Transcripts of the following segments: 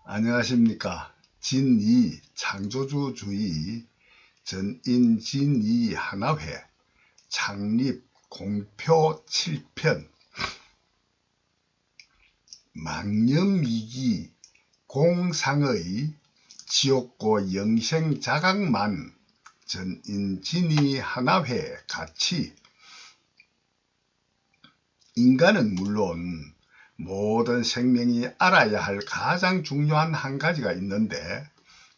안녕하십니까. 진이 창조주주의 전인진이 하나회 창립 공표 7편 망념이기 공상의 지옥고 영생자각만 전인진이 하나회 가치. 인간은 물론 모든 생명이 알아야 할 가장 중요한 한 가지가 있는데,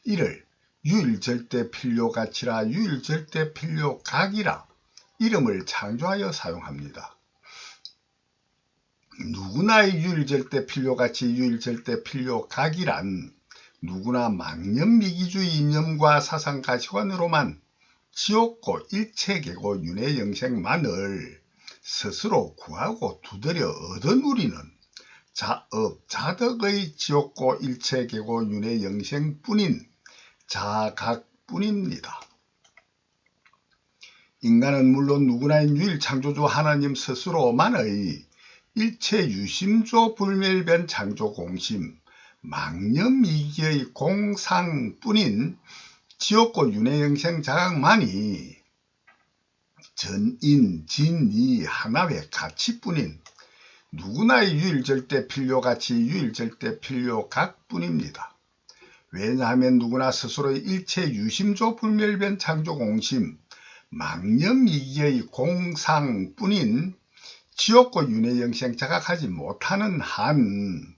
이를 유일절대필요가치라 유일절대필요각이라 이름을 창조하여 사용합니다. 누구나의 유일절대필요가치 유일절대필요각이란 누구나 망념미기주의 이념과 사상가치관으로만 지옥고 일체계고 윤회영생만을 스스로 구하고 두드려 얻어누리는 자업, 자덕의 지옥고 일체계고 윤회영생뿐인 자각뿐입니다. 인간은 물론 누구나의 유일창조주 하나님 스스로만의 일체유심조 불멸변 창조공심 망념이기의 공상뿐인 지옥고 윤회영생 자각만이 전인, 진이 하나의 가치뿐인 누구나의 유일절대필요가치 유일절대필요각뿐입니다. 왜냐하면 누구나 스스로의 일체유심조 불멸변 창조공심 망념이기의 공상뿐인 지옥고 윤회영생 자각하지 못하는 한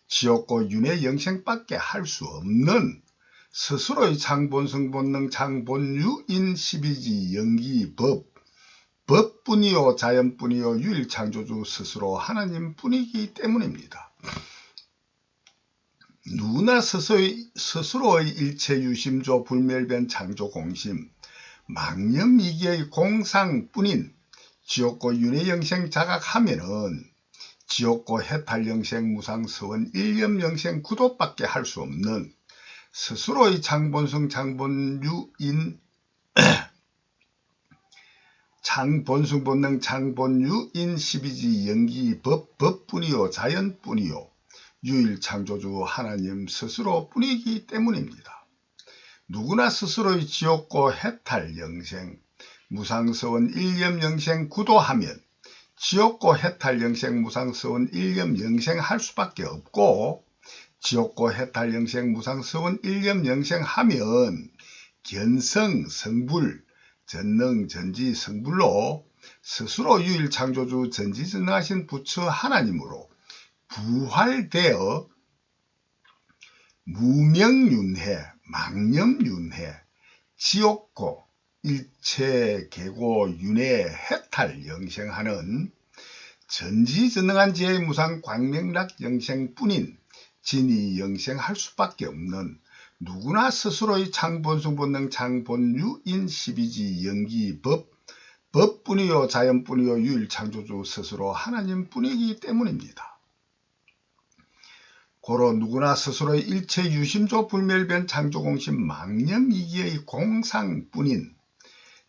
지옥고 윤회영생밖에 할 수 없는 스스로의 창본성본능 창본유인 12지 영기법 법뿐이요 자연뿐이요 유일창조주 스스로 하나님뿐이기 때문입니다. 누구나 스스로의 일체유심조 불멸변 창조공심 망념이기의 공상뿐인 지옥고 윤회영생 자각하면은 지옥고 해탈영생 무상서원 일념영생 구도밖에 할 수 없는 스스로의 창본성 창본유인 창본성 본능 창본유인 12지 영기 법뿐이요 자연뿐이요 유일창조주 하나님 스스로뿐이기 때문입니다. 누구나 스스로의 지옥고 해탈영생 무상서원 일념영생 구도하면 지옥고 해탈영생 무상서원 일념영생 할 수밖에 없고, 지옥고 해탈영생 무상서원 일념영생 하면 견성 성불 전능 전지 성불로 스스로 유일창조주 전지전능하신 부처 하나님으로 부활되어 무명윤회 망념윤회 지옥고 일체계고 윤회 해탈 영생하는 전지전능한 지혜의 무상 광명락 영생뿐인 진이 영생할 수밖에 없는 누구나 스스로의 창본성 본능 창본유인 12지 영기 법뿐이요 자연뿐이요 유일창조주 스스로 하나님뿐이기 때문입니다. 고로 누구나 스스로의 일체유심조 불멸변 창조공심 망념이기의 공상뿐인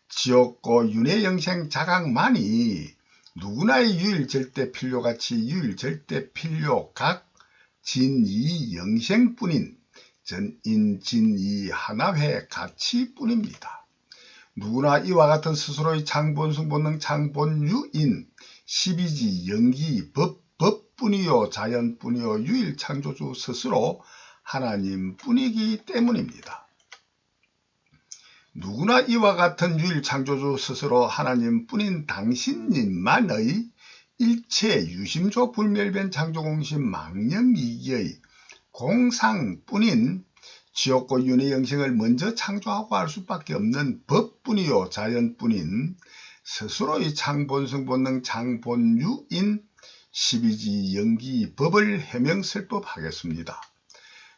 지옥고 윤회영생 자각만이 누구나의 유일절대필요가치 유일절대필요각 진이 영생뿐인 전인진이 하나회 가치뿐입니다. 누구나 이와 같은 스스로의 창본성 본능 창본유인 12지 영기 법뿐이요 자연뿐이요 유일창조주 스스로 하나님뿐이기 때문입니다. 누구나 이와 같은 유일창조주 스스로 하나님뿐인 당신님만의 일체 유심조 불멸변 창조공심 망념이기의 공상뿐인 지옥고 윤회영생을 먼저 창조하고 할 수밖에 없는 법뿐이요 자연뿐인 스스로의 창본성 본능 창본유인 12지 영기 법을 해명설법하겠습니다.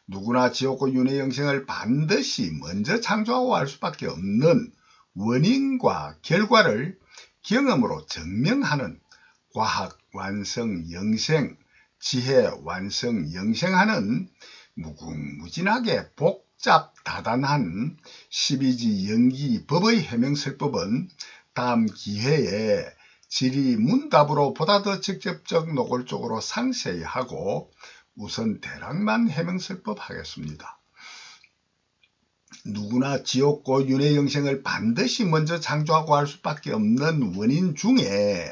누구나 지옥고 윤회영생을 반드시 먼저 창조하고 할 수밖에 없는 원인과 결과를 경험으로 증명하는 과학 완성 영생 지혜 완성 영생하는 무궁무진하게 복잡다단한 12지 영기 법의 해명설법은 다음 기회에 질의문답으로 보다 더 직접적 노골적으로 상세히 하고 우선 대략만 해명설법 하겠습니다. 누구나 지옥고 윤회 영생을 반드시 먼저 창조하고 할 수밖에 없는 원인 중에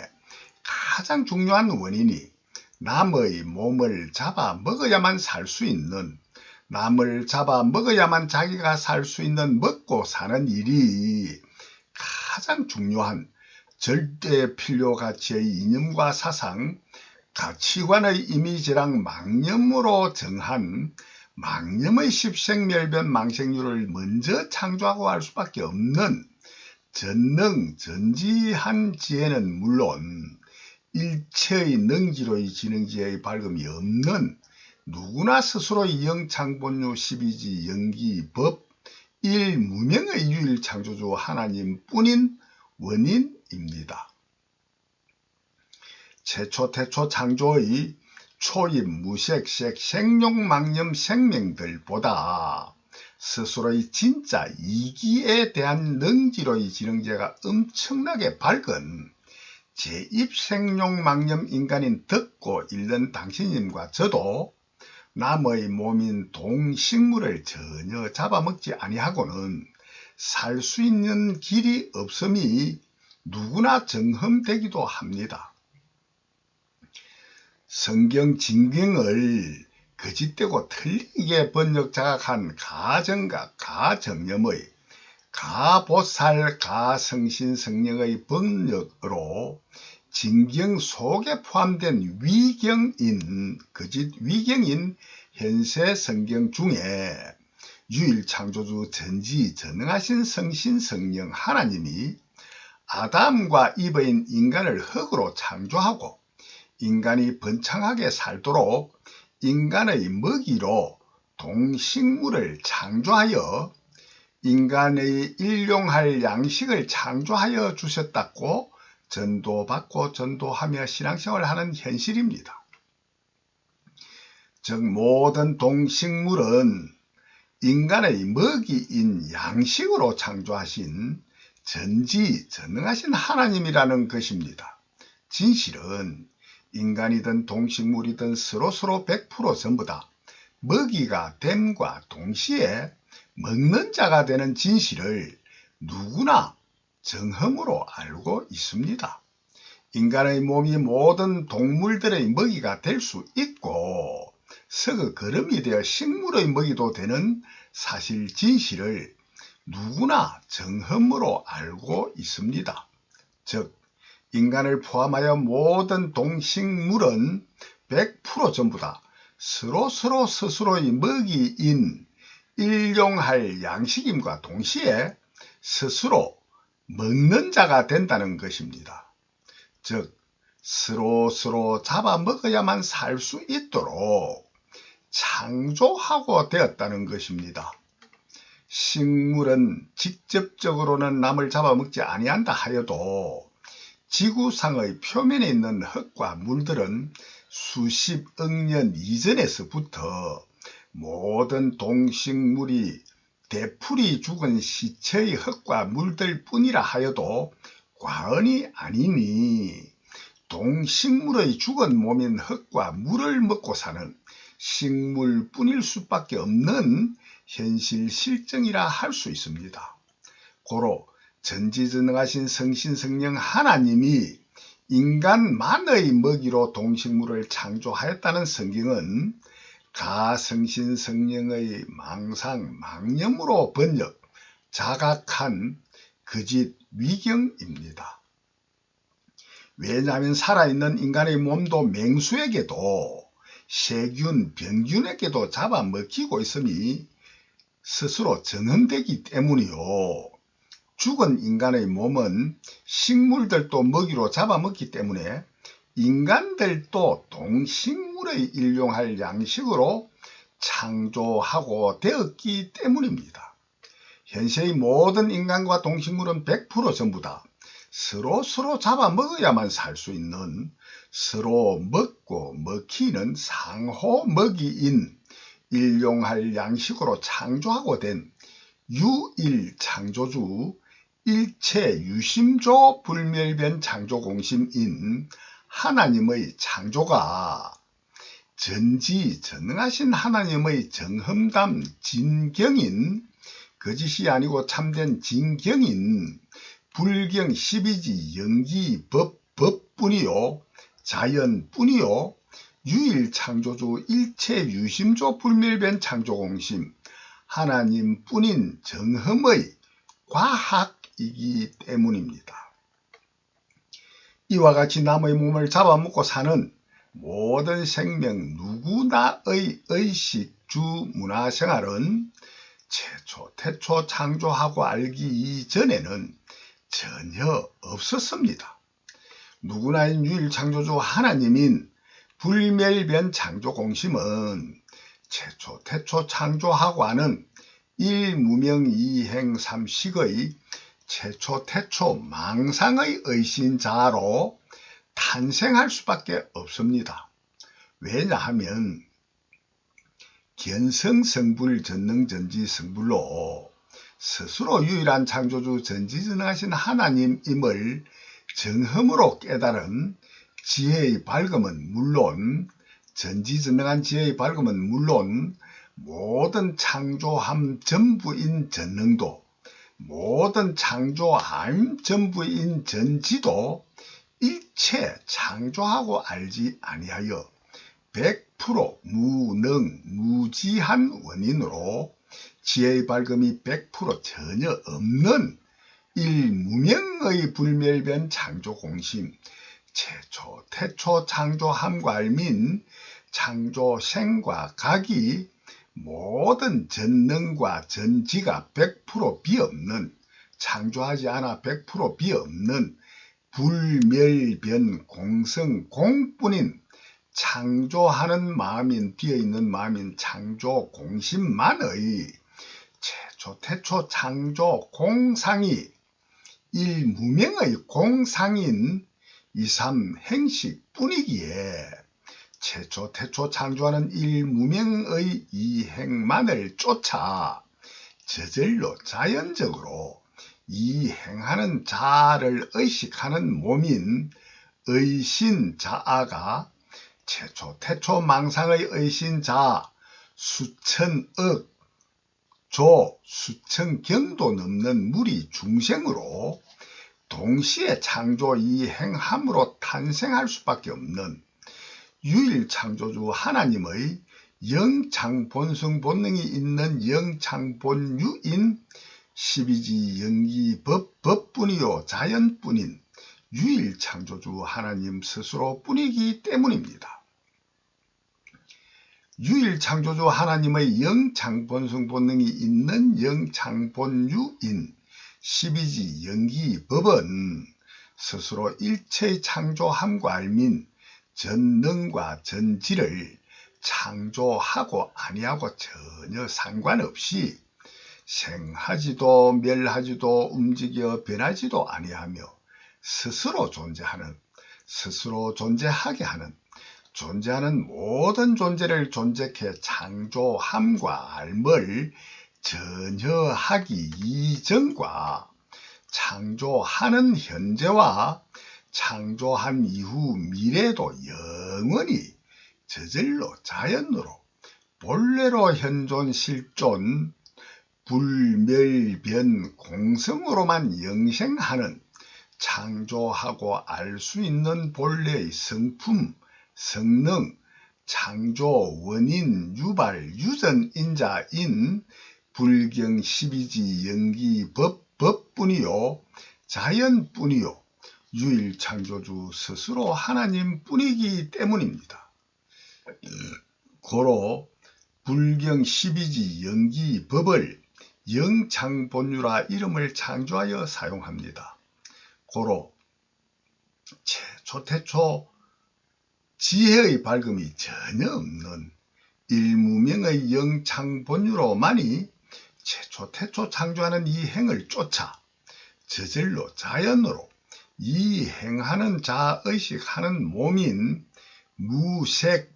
가장 중요한 원인이 남의 몸을 잡아 먹어야만 살 수 있는, 남을 잡아 먹어야만 자기가 살 수 있는 먹고 사는 일이 가장 중요한 절대 필요 가치의 이념과 사상, 가치관의 이미지랑 망념으로 정한 망념의 십생멸변 망생률을 먼저 창조하고 할 수밖에 없는 전능 전지한 지혜는 물론 일체의 능지로의 지능지혜의 밝음이 없는 누구나 스스로의 영창본유 12지 영기 법 일무명의 유일창조주 하나님뿐인 원인입니다. 최초태초 창조의 초입 무색색 생룡망념 생명들보다 스스로의 진짜 이기에 대한 능지로의 지능제가 엄청나게 밝은 제1생룡망념 인간인 듣고 읽는 당신님과 저도 남의 몸인 동식물을 전혀 잡아먹지 아니하고는 살 수 있는 길이 없음이 누구나 정흠되기도 합니다. 성경 진경을 거짓되고 틀리게 번역 자각한 가정과 가정념의 가보살 가성신 성령의 번역으로 진경 속에 포함된 위경인, 거짓 위경인 현세 성경 중에 유일창조주 전지전능하신 성신 성령 하나님이 아담과 이브인 인간을 흙으로 창조하고 인간이 번창하게 살도록 인간의 먹이로 동식물을 창조하여 인간의 일용할 양식을 창조하여 주셨다고 전도받고 전도하며 신앙생활을 하는 현실입니다. 즉 모든 동식물은 인간의 먹이인 양식으로 창조하신 전지전능하신 하나님이라는 것입니다. 진실은 인간이든 동식물이든 서로 100% 전부 다 먹이가 됨과 동시에 먹는 자가 되는 진실을 누구나 정흠으로 알고 있습니다. 인간의 몸이 모든 동물들의 먹이가 될 수 있고 썩어 거름이 되어 식물의 먹이도 되는 사실 진실을 누구나 정흠으로 알고 있습니다. 즉 인간을 포함하여 모든 동식물은 100% 전부 다 서로 스스로의 먹이인 일용할 양식임과 동시에 스스로 먹는 자가 된다는 것입니다. 즉 서로 잡아먹어야만 살 수 있도록 창조하고 되었다는 것입니다. 식물은 직접적으로는 남을 잡아먹지 아니한다 하여도 지구상의 표면에 있는 흙과 물들은 수십억 년 이전에서부터 모든 동식물이 대풀이 죽은 시체의 흙과 물들 뿐이라 하여도 과언이 아니니 동식물의 죽은 몸인 흙과 물을 먹고 사는 식물뿐일 수밖에 없는 현실 실정이라 할 수 있습니다. 고로 전지전능하신 성신성령 하나님이 인간만의 먹이로 동식물을 창조하였다는 성경은 가성신성령의 망상망념으로 번역, 자각한 거짓 위경입니다. 왜냐하면 살아있는 인간의 몸도 맹수에게도 세균, 병균에게도 잡아먹히고 있으니 스스로 정흠되기 때문이요. 죽은 인간의 몸은 식물들도 먹이로 잡아먹기 때문에 인간들도 동식물의 일용할 양식으로 창조하고 되었기 때문입니다. 현세의 모든 인간과 동식물은 100% 전부 다 서로 잡아먹어야만 살 수 있는 서로 먹고 먹히는 상호 먹이인 일용할 양식으로 창조하고 된 유일 창조주 일체 유심조 불멸변 창조공심인 하나님의 창조가 전지전능하신 하나님의 정험담 진경인, 거짓이 아니고 참된 진경인 불경 12지 영기 법뿐이요 자연뿐이요 유일창조주 일체유심조 불멸변 창조공심 하나님뿐인 정험의 과학이기 때문입니다. 이와 같이 남의 몸을 잡아먹고 사는 모든 생명 누구나의 의식주 문화생활은 최초 태초 창조하고 알기 이전에는 전혀 없었습니다. 누구나인 유일창조주 하나님인 불멸변 창조공심은 최초 태초 창조하고 하는 일무명이행삼식의 최초 태초 망상의 의신자로 탄생할 수밖에 없습니다. 왜냐하면 견성성불 전능전지성불로 스스로 유일한 창조주 전지전능하신 하나님임을 정험으로 깨달은 지혜의 밝음은 물론, 전지전능한 지혜의 밝음은 물론 모든 창조함 전부인 전능도, 모든 창조함 전부인 전지도 일체 창조하고 알지 아니하여 100% 무능 무지한 원인으로 지혜의 밝음이 100% 전혀 없는 일무명의 불멸변 창조공심 최초 태초 창조함과 알민 창조생과 각이 모든 전능과 전지가 100% 비없는, 창조하지 않아 100% 비없는 불멸변 공성 공뿐인 창조하는 마음인, 비어있는 마음인 창조 공심만의 최초 태초 창조 공상이 일무명의 공상인 이삼 행식 뿐이기에 최초 태초 창조하는 일무명의 이행만을 쫓아 저절로 자연적으로 이행하는 자아를 의식하는 몸인 의신자아가 최초 태초 망상의 의신자아 수천억 조 수천경도 넘는 무리 중생으로 동시에 창조 이행함으로 탄생할 수밖에 없는 유일창조주 하나님의 영창본성 본능이 있는 영창본유인 12지 영기 법뿐이요 자연뿐인 유일창조주 하나님 스스로 뿐이기 때문입니다. 유일창조주 하나님의 영창본성 본능이 있는 영창본유인 12지 영기 법은 스스로 일체의 창조함과 알민 전능과 전지를 창조하고 아니하고 전혀 상관없이 생하지도 멸하지도 움직여 변하지도 아니하며 스스로 존재하는, 스스로 존재하게 하는, 존재하는 모든 존재를 존재케 창조함과 알물 전혀 하기 이전과 창조하는 현재와 창조한 이후 미래도 영원히 저절로 자연으로 본래로 현존 실존 불멸변 공성으로만 영생하는 창조하고 알 수 있는 본래의 성품, 성능, 창조 원인 유발 유전인자인 불경 12지 영기 법뿐이요 자연뿐이요 유일창조주 스스로 하나님뿐이기 때문입니다. 고로 불경 12지 영기 법을 영창본유라 이름을 창조하여 사용합니다. 고로 최초 태초 지혜의 밝음이 전혀 없는 일무명의 영창본유로만이 최초 태초 창조하는 이 행을 쫓아 저절로 자연으로 이 행하는 자의식하는 몸인 무색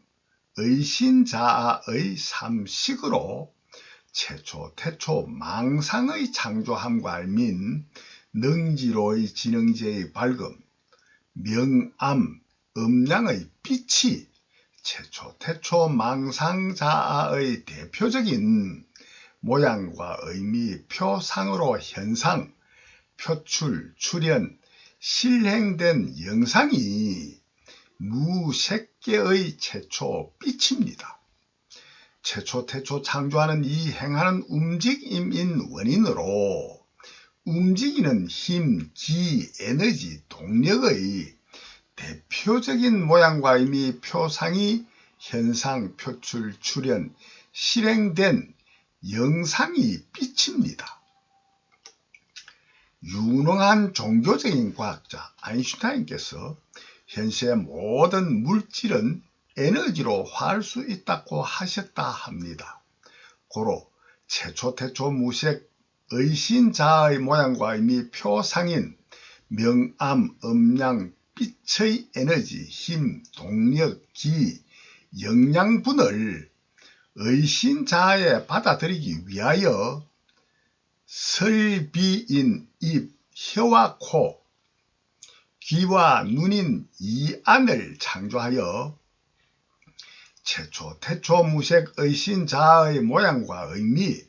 의신자아의 삼식으로 최초 태초 망상의 창조함과 알민 능지로의 지능제의 밝음 명암 음양의 빛이 최초 태초 망상자아의 대표적인 모양과 의미 표상으로 현상, 표출, 출현, 실행된 영상이 무색계의 최초 빛입니다. 최초 태초 창조하는 이 행하는 움직임인 원인으로 움직이는 힘, 기, 에너지, 동력의 대표적인 모양과 의미 표상이 현상, 표출, 출현, 실행된 영상이 빛입니다. 유능한 종교적인 과학자 아인슈타인께서 현재 모든 물질은 에너지로 화할 수 있다고 하셨다 합니다. 고로 최초 태초 무색 의신자의 모양과 의미 표상인 명암, 음양, 빛의 에너지, 힘, 동력, 기, 영양분을 의신자에 받아들이기 위하여 설비인 입, 혀와 코, 귀와 눈인 이 안을 창조하여 최초 태초 무색 의신자의 모양과 의미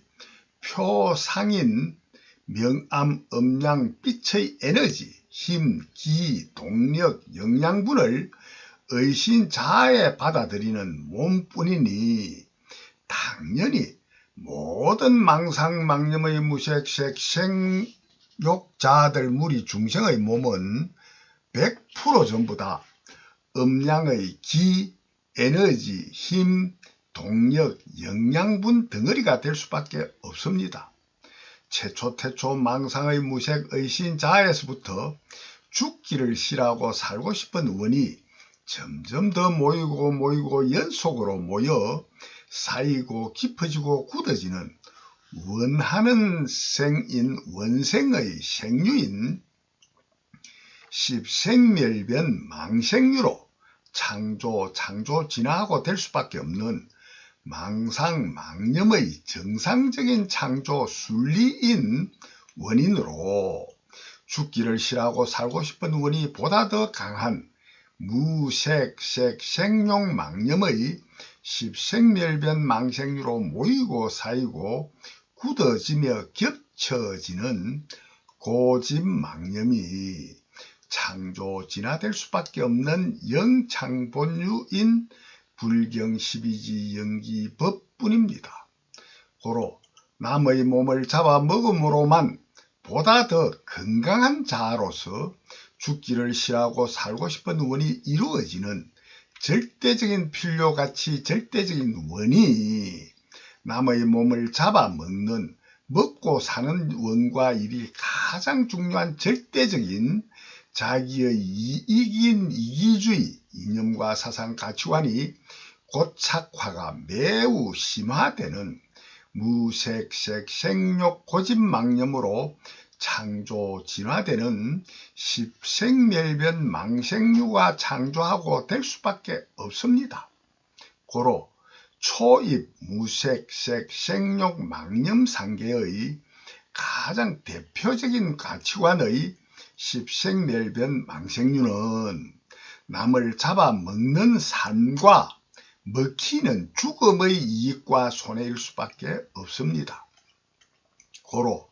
표상인 명암, 음양, 빛의 에너지, 힘, 기, 동력, 영양분을 의신자에 받아들이는 몸뿐이니 당연히 모든 망상망념의 무색색 생욕자들 무리 중생의 몸은 100% 전부 다 음양의 기, 에너지, 힘, 동력, 영양분 덩어리가 될 수밖에 없습니다. 최초 태초 망상의 무색 의신자에서부터 죽기를 싫어하고 살고 싶은 원이 점점 더 모이고 연속으로 모여 쌓이고 깊어지고 굳어지는 원하는 생인 원생의 생류인 십생멸변 망생류로 창조 진화하고 될 수밖에 없는 망상망념의 정상적인 창조 순리인 원인으로 죽기를 싫어하고 살고 싶은 원이 보다 더 강한 무색색 생룡망념의 십생멸변 망생류로 모이고 쌓이고 굳어지며 겹쳐지는 고집망념이 창조 진화될 수밖에 없는 영창본유인 불경 12지 영기법뿐입니다. 고로 남의 몸을 잡아먹음으로만 보다 더 건강한 자아로서 죽기를 싫어하고 살고 싶은 원이 이루어지는 절대적인 필요가치, 절대적인 원이 남의 몸을 잡아먹는 먹고 사는 원과 일이 가장 중요한 절대적인 자기의 이익인 이기주의, 이념과 사상 가치관이 고착화가 매우 심화되는 무색색 생욕 고집망념으로 창조 진화되는 십생멸변 망생류가 창조하고 될 수밖에 없습니다. 고로 초입 무색색 생욕 망념 상계의 가장 대표적인 가치관의 십생멸변 망생류는 남을 잡아먹는 삶과 먹히는 죽음의 이익과 손해일 수밖에 없습니다. 고로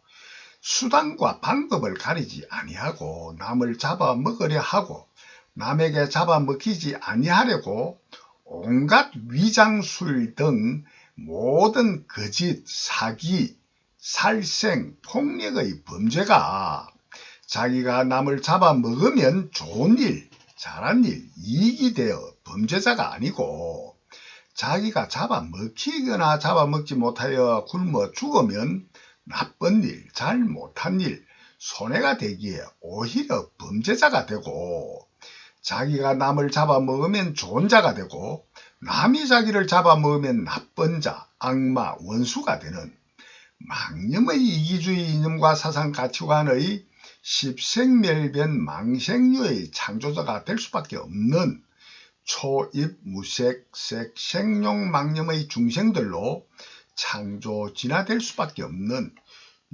수단과 방법을 가리지 아니하고 남을 잡아먹으려 하고 남에게 잡아먹히지 아니하려고 온갖 위장술 등 모든 거짓, 사기, 살생, 폭력의 범죄가 자기가 남을 잡아먹으면 좋은 일, 잘한 일, 이익이 되어 범죄자가 아니고 자기가 잡아먹히거나 잡아먹지 못하여 굶어 죽으면 나쁜 일, 잘 못한 일, 손해가 되기에 오히려 범죄자가 되고 자기가 남을 잡아먹으면 좋은 자가 되고 남이 자기를 잡아먹으면 나쁜 자, 악마, 원수가 되는 망념의 이기주의 이념과 사상 가치관의 십생멸변 망생류의 창조자가 될 수밖에 없는 초입 무색색 생룡 망념의 중생들로 창조 진화될 수밖에 없는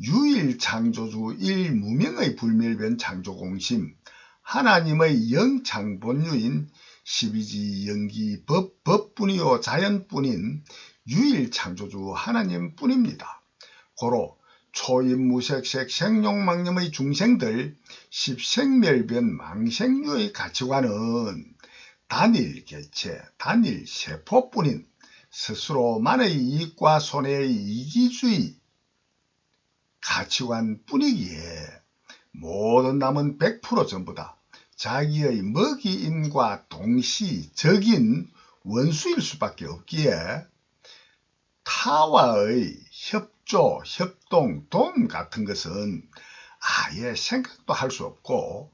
유일 창조주 일무명의 불멸변 창조공심 하나님의 영창본유인 십이지 영기 법뿐이요 자연뿐인 유일 창조주 하나님뿐입니다. 고로 초입무색색 생룡망념의 중생들 십생멸변 망생유의 가치관은 단일 개체, 단일 세포뿐인 스스로만의 이익과 손해의 이기주의 가치관뿐이기에 모든 남은 100% 전부 다 자기의 먹이임과 동시적인 원수일 수밖에 없기에 타와의 협조, 협동, 도움 같은 것은 아예 생각도 할 수 없고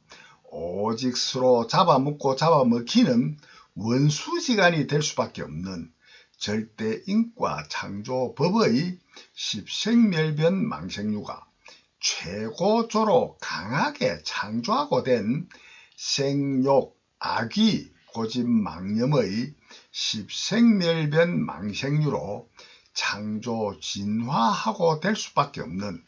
오직 서로 잡아먹고 잡아먹히는 원수지간이 될 수밖에 없는 절대인과 창조법의 십생멸변 망생유가 최고조로 강하게 창조하고 된 생욕, 악의, 고집, 망념의 십생멸변 망생유로 창조, 진화하고 될 수밖에 없는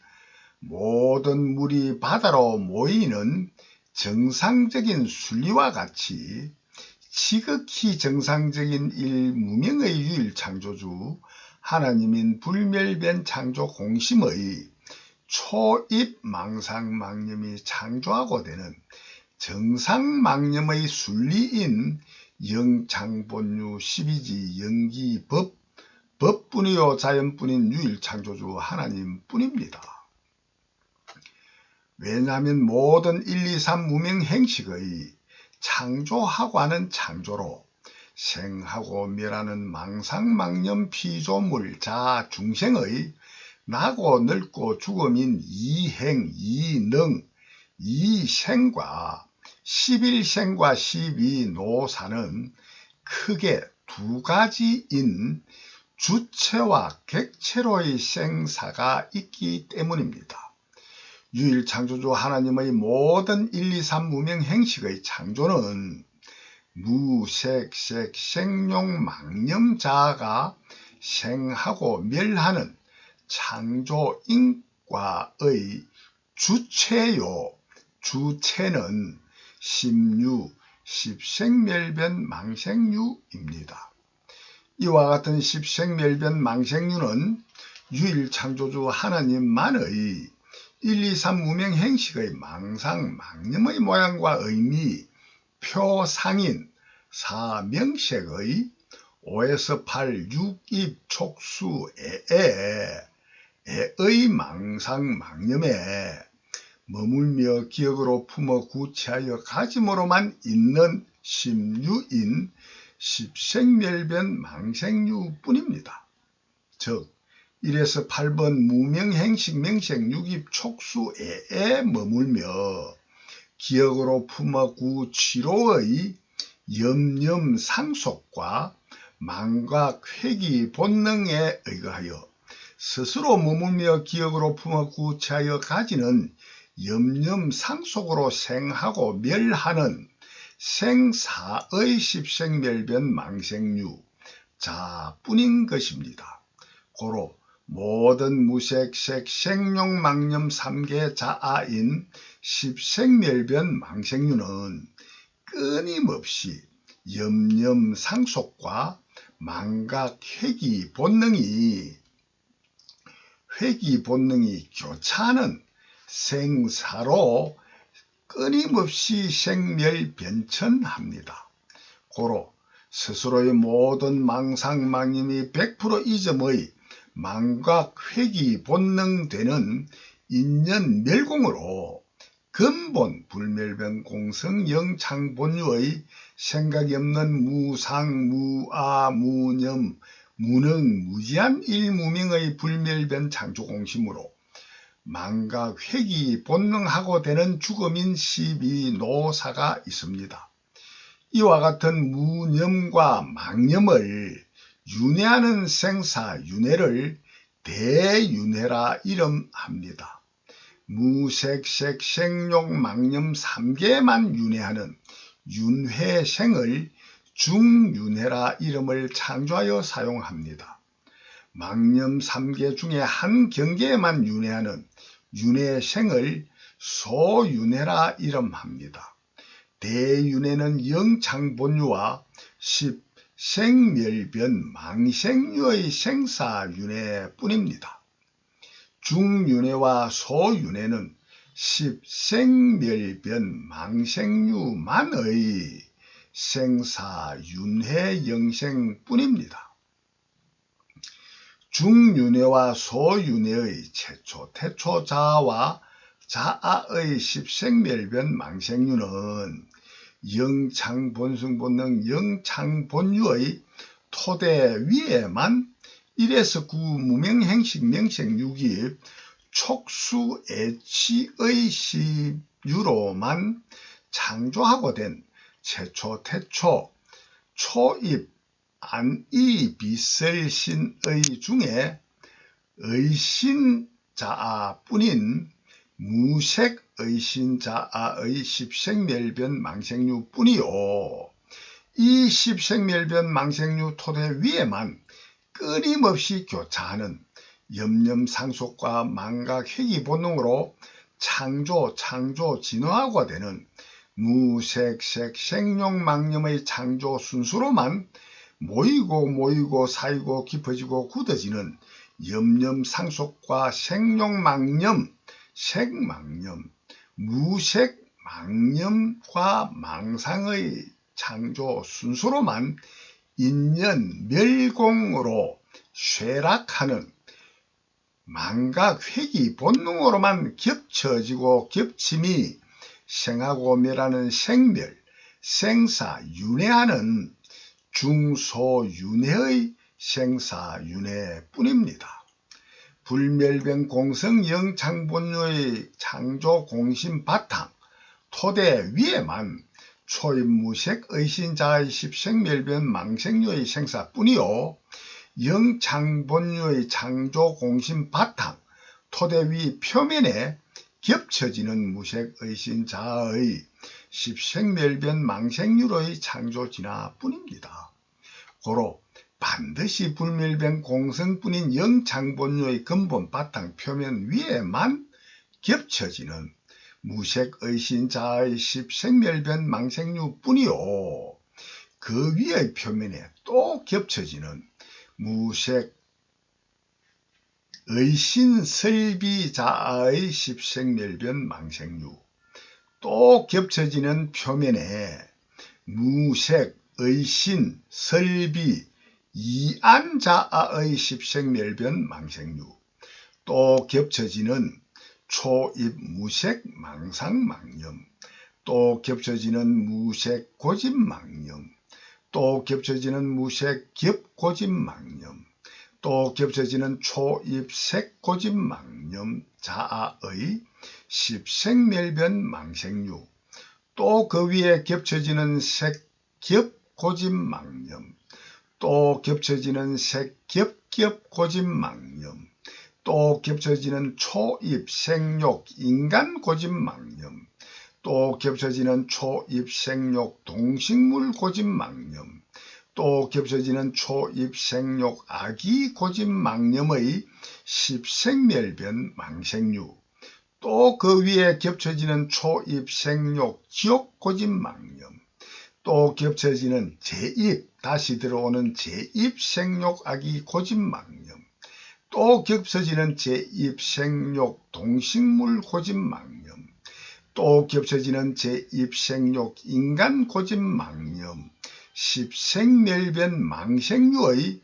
모든 물이 바다로 모이는 정상적인 순리와 같이 지극히 정상적인 일무명의 유일 창조주 하나님인 불멸변 창조 공심의 초입 망상망념이 창조하고 되는 정상망념의 순리인 영창본유 십이지 영기 법뿐이요 자연뿐인 유일 창조주 하나님뿐입니다. 왜냐하면 모든 1, 2, 3 무명 행식의 창조하고 하는 창조로 생하고 멸하는 망상망념 피조물 자 중생의 나고 늙고 죽음인 이행, 이능, 이생과 11생과 12노사는 크게 두 가지인 주체와 객체로의 생사가 있기 때문입니다. 유일 창조주 하나님의 모든 1, 2, 3 무명 행식의 창조는 무색색 생룡 망념자가 생하고 멸하는 창조인과의 주체요. 주체는 십유, 십생멸변 망생유입니다. 이와 같은 십생멸변 망생유는 유일 창조주 하나님만의 1, 2, 3 무명 행식의 망상, 망념의 모양과 의미, 표상인 사명색의 5에서 8, 6입 촉수 애의 망상, 망념에 머물며 기억으로 품어 구체하여 가짐으로만 있는 심유인 십생멸변 망생유뿐입니다. 즉 1에서 8번 무명행식 명색 6입 촉수애에 머물며 기억으로 품어 구치로의 염념 상속과 망각 회기 본능에 의거하여 스스로 머물며 기억으로 품어 구체하여 가지는 염념 상속으로 생하고 멸하는 생사의 십생멸변 망생유 자뿐인 것입니다. 고로 모든 무색색 생룡 망념 3개 자아인 십생멸변 망생유는 끊임없이 염념 상속과 망각 회기 본능이 교차하는 생사로 끊임없이 생멸변천합니다. 고로 스스로의 모든 망상망념이 100% 이점의 망각 회기 본능되는 인연 멸공으로 근본 불멸변 공성 영창본유의 생각이 없는 무상 무아 무념 무능 무지한 일무명의 불멸변 창조공심으로 망각 회기 본능하고 되는 죽음인 12노사가 있습니다. 이와 같은 무념과 망념을 윤회하는 생사 윤회를 대윤회라 이름합니다. 무색색 생욕 망념 3개만 윤회하는 윤회생을 중윤회라 이름을 창조하여 사용합니다. 망념 3개 중에 한 경계에만 윤회하는 윤회생을 소윤회라 이름합니다. 대윤회는 영창본유와 10 생멸변 망생유의 생사윤회뿐입니다. 중윤회와 소윤회는 10 생멸변 망생유만의 생사윤회 영생뿐입니다. 중윤회와 소윤회의 최초 태초 자아와 자아의 10 생멸변 망생유는 영창본성본능 영창본유의 토대 위에만 1에서 9 무명행식 명생유기 촉수애치의 10유로만 창조하고 된 최초 태초 초입 안이 비설신의 중에 의신자아뿐인 무색의신자아의 10생멸변 망생유뿐이요. 이 10생멸변 망생유 토대 위에만 끊임없이 교차하는 염념상속과 망각회귀본능으로 창조 진화하고 되는 무색색 생용망념의 창조 순수로만 모이고 쌓이고 깊어지고 굳어지는 염념상속과 생용망념 색망념, 무색망념과 망상의 창조 순수로만 인연 멸공으로 쇠락하는 망각회귀 본능으로만 겹쳐지고 겹침이 생하고 멸하는 생멸, 생사윤회하는 중소윤회의 생사윤회뿐입니다. 불멸변 공성 영창본유의 창조 공심 바탕 토대 위에만 초입무색 의신자의 10생멸변 망생유의 생사뿐이요. 영창본유의 창조 공심 바탕 토대 위 표면에 겹쳐지는 무색 의신자의 10생멸변 망생유로의 창조 진화뿐입니다. 고로 반드시 불멸변 공성뿐인 영창본유의 근본 바탕 표면 위에만 겹쳐지는 무색의신자의 10생멸변 망생유뿐이요. 그 위의 표면에 또 겹쳐지는 무색의신설비자의 10생멸변 망생유, 또 겹쳐지는 표면에 무색의신설비 이안자아의 10생멸변 망생유, 또 겹쳐지는 초입무색 망상망념, 또 겹쳐지는 무색 고집망념, 또 겹쳐지는 무색 겹고집망념, 또 겹쳐지는 초입색 고집망념 자아의 10생멸변 망생유, 또 그 위에 겹쳐지는 색겹고집망념, 또 겹쳐지는 색겹겹고집망념, 또 겹쳐지는 초입생욕 인간고집망념, 또 겹쳐지는 초입생욕 동식물고집망념, 또 겹쳐지는 초입생욕 아기고집망념의 10생멸변 망생유, 또 그 위에 겹쳐지는 초입생욕 지옥고집망념, 또 겹쳐지는 제입 다시 들어오는 제입생욕 아기 고집망념, 또 겹쳐지는 제입생욕 동식물 고집망념, 또 겹쳐지는 제입생욕 인간 고집망념, 10생멸변 망생유의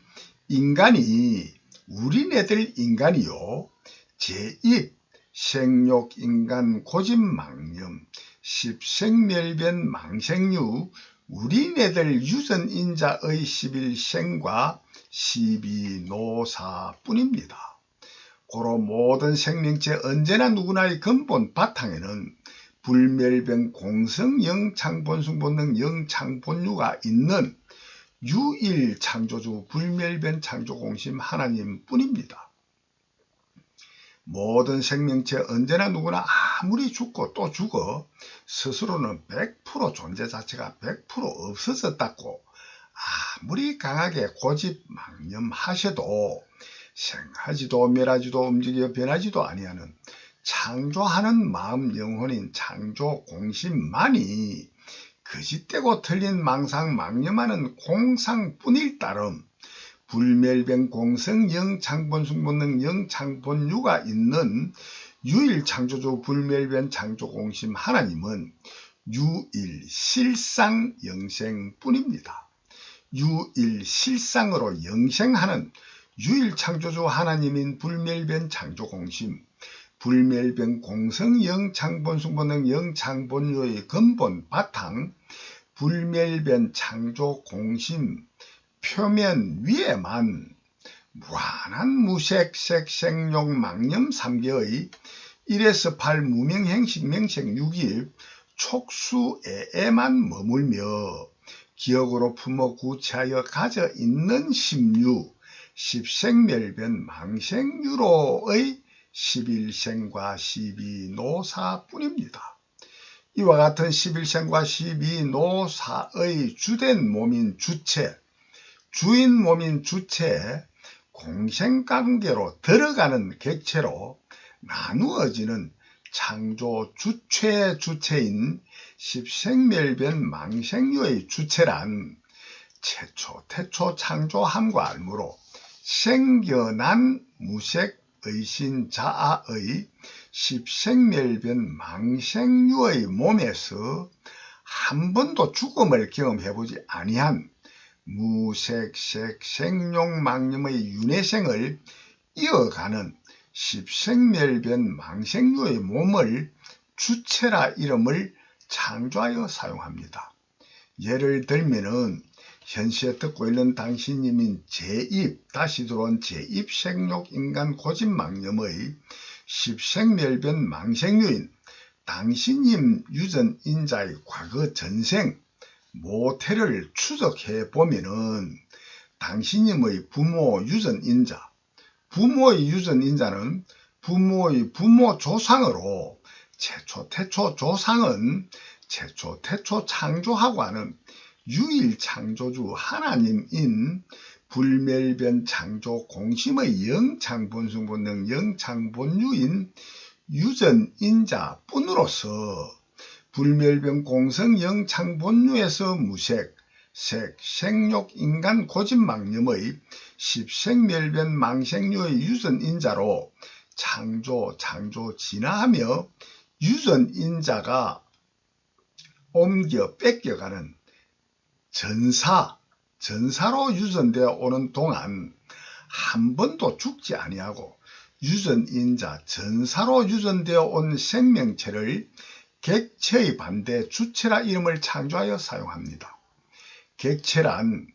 인간이 우리네들 인간이요. 제입 생욕 인간 고집망념 10생멸변 망생유 우리네들 유전인자의 11생과 12노사뿐입니다. 고로 모든 생명체 언제나 누구나의 근본 바탕에는 불멸변 공성 영창본성본능 영창본유가 있는 유일 창조주 불멸변 창조공심 하나님뿐입니다. 모든 생명체 언제나 누구나 아무리 죽고 또 죽어 스스로는 100% 존재 자체가 100% 없어졌다고 아무리 강하게 고집망념하셔도 생하지도 멸하지도 움직여 변하지도 아니하는 창조하는 마음 영혼인 창조공심만이 거짓되고 틀린 망상 망념하는 공상뿐일 따름 불멸변 공성 영창본숭본능 영창본유가 있는 유일창조주 불멸변 창조공심 하나님은 유일실상 영생뿐입니다. 유일실상으로 영생하는 유일창조주 하나님인 불멸변 창조공심 불멸변 공성 영창본숭본능 영창본유의 근본 바탕 불멸변 창조공심 표면 위에만 무한한 무색색 생욕 망념 3개의 1에서 8 무명행식 명색 6일 촉수에만 머물며 기억으로 품어 구체하여 가져 있는 심유 십생멸변 망생유로의 11생과 12노사뿐입니다. 이와 같은 11생과 12노사의 주된 몸인 주체, 주인 몸인 주체에 공생관계로 들어가는 객체로 나누어지는 창조 주체의 주체인 십생멸변 망생유의 주체란 최초 태초 창조함과 알무로 생겨난 무색 의신 자아의 십생멸변 망생유의 몸에서 한 번도 죽음을 경험해보지 아니한 무색색 생용 망념의 윤회생을 이어가는 십생멸변 망생유의 몸을 주체라 이름을 창조하여 사용합니다. 예를 들면은 현시에 듣고 있는 당신님인 제입, 다시 들어온 제입 생욕 인간 고집 망념의 십생멸변 망생유인 당신님 유전인자의 과거 전생 모태를 추적해 보면은 당신님의 부모 유전인자, 부모의 유전인자는 부모의 부모 조상으로 최초 태초 조상은 최초 태초 창조하고 하는 유일창조주 하나님인 불멸변 창조 공심의 영창본숭본능 영창본유인 유전인자 뿐으로서 불멸변 공성 영창본유에서 무색, 색, 생욕, 인간 고집망념의 십생멸변 망생유의 유전인자로 창조 진화하며 유전인자가 옮겨 뺏겨가는 전사로 유전되어 오는 동안 한 번도 죽지 아니하고 유전인자 전사로 유전되어 온 생명체를 객체의 반대 주체라 이름을 창조하여 사용합니다. 객체란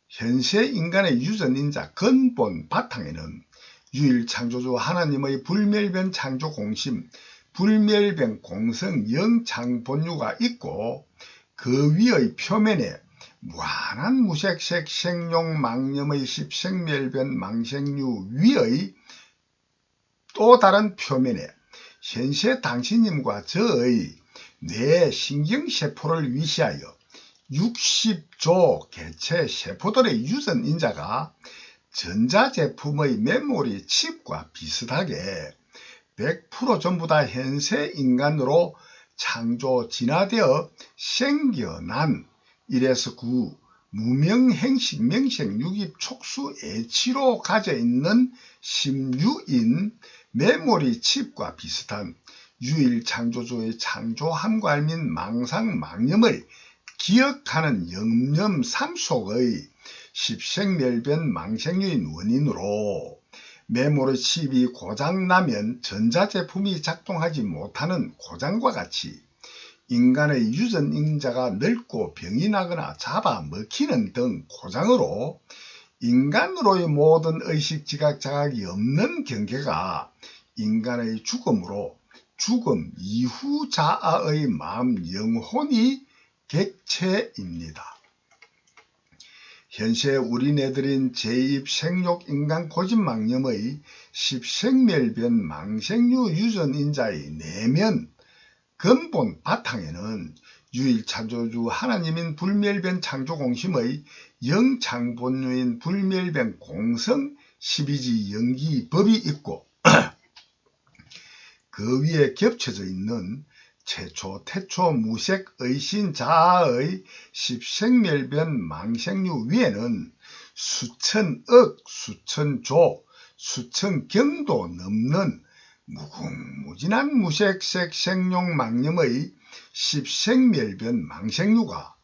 현세 인간의 유전인자 근본 바탕에는 유일창조주 하나님의 불멸변 창조공심, 불멸변 공성 영창본유가 있고 그 위의 표면에 무한한 무색색 생용 망념의 십생멸변 망생유 위의 또 다른 표면에 현세 당신님과 저의 뇌 신경세포를 위시하여 60조 개체 세포들의 유전인자가 전자제품의 메모리 칩과 비슷하게 100% 전부 다 현세 인간으로 창조 진화되어 생겨난 1에서 9 무명행식 명색 유깁 촉수 애치로 가져 있는 심유인 메모리 칩과 비슷한 유일창조주의 창조함과 알민 망상 망념을 기억하는 영념 삼속의 십생멸변 망생유인 원인으로 메모리 칩이 고장나면 전자제품이 작동하지 못하는 고장과 같이 인간의 유전인자가 늙고 병이 나거나 잡아먹히는 등 고장으로 인간으로의 모든 의식 지각 자각이 없는 경계가 인간의 죽음으로 죽음 이후 자아의 마음 영혼이 객체입니다. 현세 우리네들인 제입 생욕 인간 고집망념의 십생멸변 망생유 유전인자의 내면 근본 바탕에는 유일창조주 하나님인 불멸변 창조공심의 영창본유인 불멸변 공성 12지 영기법이 있고 그 위에 겹쳐져 있는 최초 태초 무색 의신 자아의 십생멸변 망생류 위에는 수천억 수천조 수천경도 넘는 무궁무진한 무색색 생룡 망념의 십생멸변 망생류가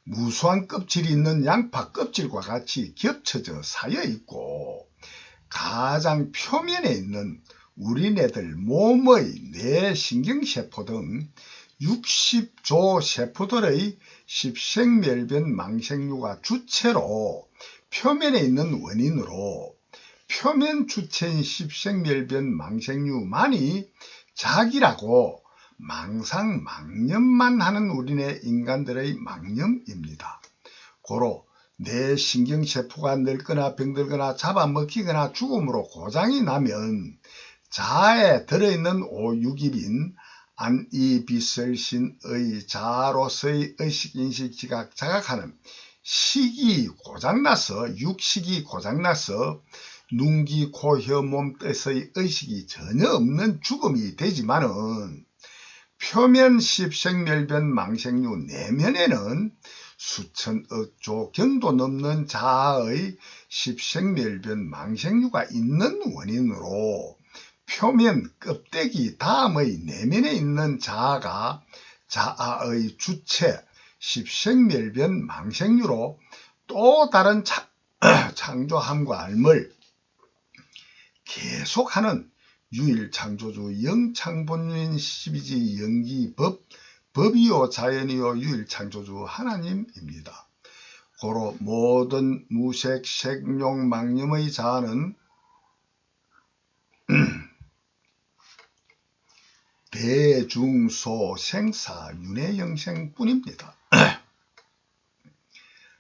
무수한 껍질이 있는 양파 껍질과 같이 겹쳐져 쌓여 있고, 가장 표면에 있는 우리네들 몸의 뇌신경세포 등 60조 세포들의 십생멸변 망생류가 주체로 표면에 있는 원인으로 표면 주체인 십생멸변 망생류만이 작이라고 망상망념만 하는 우리네 인간들의 망념입니다. 고로 뇌신경세포가 늙거나 병들거나 잡아먹히거나 죽음으로 고장이 나면 자아에 들어있는 오육일인 안이비설신의 자아로서의 의식, 인식, 지각, 자각하는 식이 고장나서, 육식이 고장나서 눈, 귀, 코, 혀, 몸, 뜻의 의식이 전혀 없는 죽음이 되지만은 표면 십생멸변 망생류 내면에는 수천억 조 경도 넘는 자아의 십생멸변 망생류가 있는 원인으로 표면 껍데기 다음의 내면에 있는 자아가 자아의 주체 십생멸변 망생류로 또 다른 창조함과 알을 계속하는 유일창조주 영창본유인 12지 영기법, 법이요 자연이요 유일창조주 하나님입니다. 고로 모든 무색, 색용, 망념의 자아는 대중소 생사 윤회 영생뿐입니다.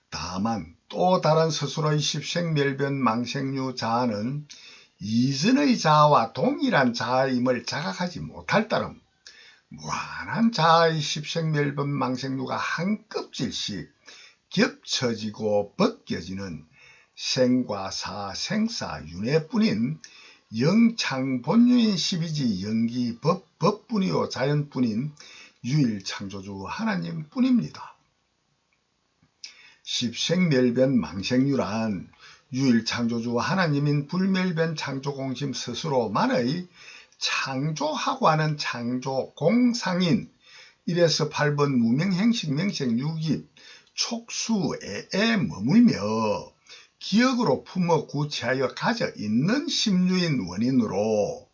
다만 또 다른 스스로의 십생멸변 망생류 자아는 이전의 자아와 동일한 자아임을 자각하지 못할 따름 무한한 자아의 십생멸변 망생류가 한 껍질씩 겹쳐지고 벗겨지는 생과 사, 생사, 윤회뿐인 영창본유인 12지 영기 법뿐이요 자연뿐인 유일창조주 하나님뿐입니다. 십생멸변 망생류란 유일창조주 하나님인 불멸변 창조공심 스스로만의 창조하고 하는 창조공상인 1에서 8번 무명행식명생 유깁 촉수애에 머물며 기억으로 품어 구체하여 가져 있는 심류인 원인으로